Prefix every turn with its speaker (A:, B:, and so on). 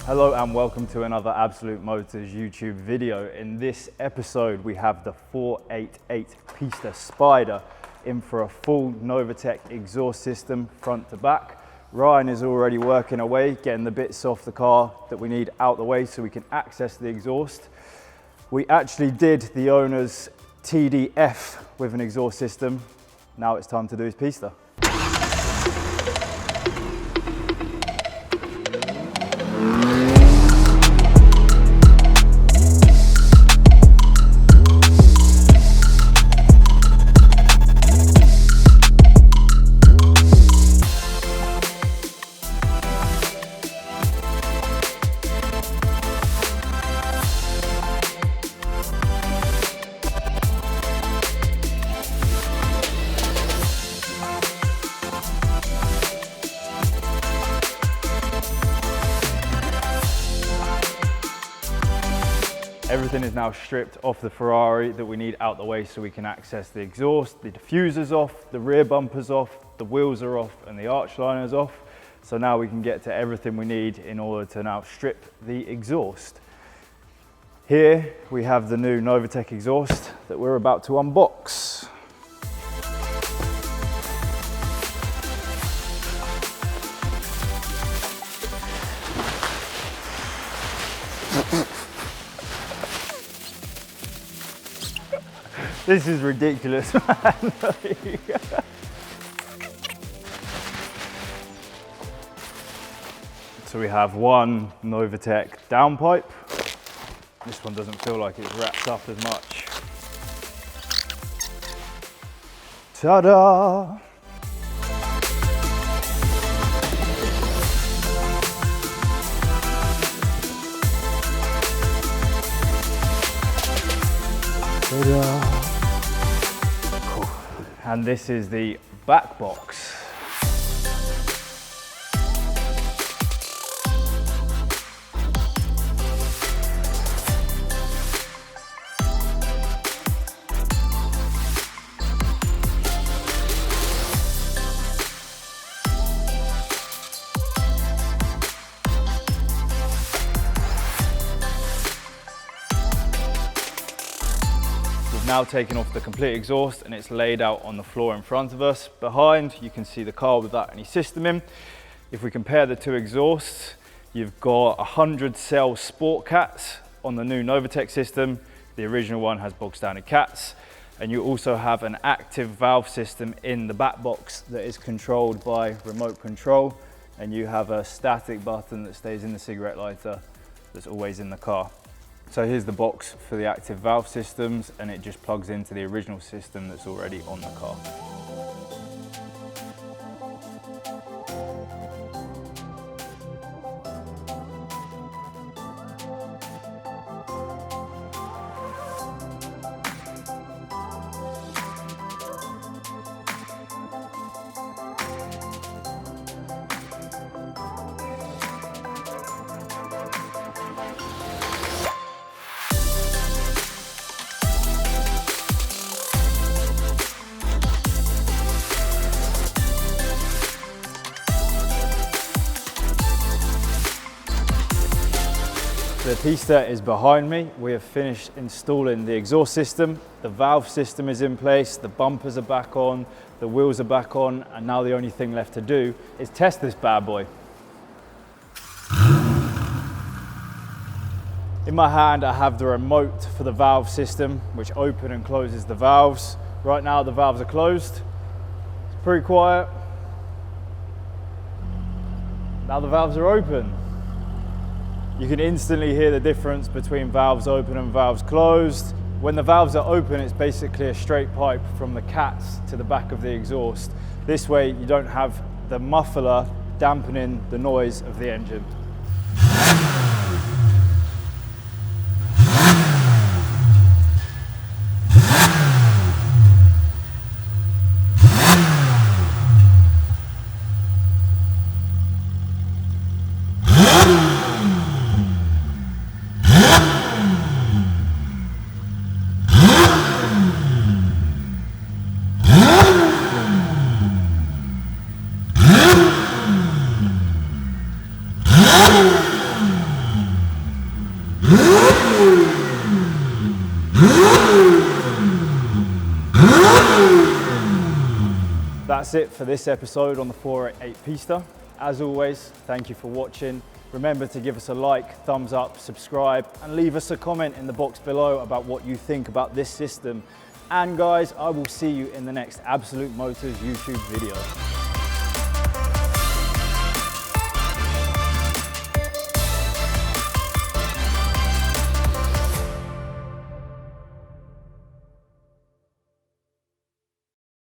A: Hello and welcome to another Absolute Motors YouTube video. In this episode we have the 488 Pista Spider in for a full Novitec exhaust system front to back. Ryan is already working away getting the bits off the car that we need out the way so we can access the exhaust. We actually did the owner's TDF with an exhaust system. Now it's time to do his Pista. Everything is now stripped off the Ferrari that we need out the way so we can access the exhaust. The diffuser's off, the rear bumper's off, the wheels are off and the arch liner's off. So now we can get to everything we need in order to now strip the exhaust. Here we have the new Novitec exhaust that we're about to unbox. This is ridiculous, man. So we have one Novitec downpipe. This one doesn't feel like it's wrapped up as much. Ta-da! Ta-da! And this is the back box. Now taken off the complete exhaust and it's laid out on the floor in front of us. Behind you can see the car without any system in. If we compare the two exhausts, you've got 100 cell sport cats on the new Novitec system. The original one has bog standard cats, and you also have an active valve system in the back box that is controlled by remote control, and you have a static button that stays in the cigarette lighter that's always in the car. So here's the box for the active valve systems, and it just plugs into the original system that's already on the car. The Pista is behind me. We have finished installing the exhaust system. The valve system is in place, the bumpers are back on, the wheels are back on, and now the only thing left to do is test this bad boy. In my hand I have the remote for the valve system, which opens and closes the valves. Right now the valves are closed. It's pretty quiet. Now the valves are open. You can instantly hear the difference between valves open and valves closed. When the valves are open, it's basically a straight pipe from the cats to the back of the exhaust. This way, you don't have the muffler dampening the noise of the engine. That's it for this episode on the 488 Pista. As always, thank you for watching. Remember to give us a like, thumbs up, subscribe, and leave us a comment in the box below about what you think about this system. And guys, I will see you in the next Absolute Motors YouTube video.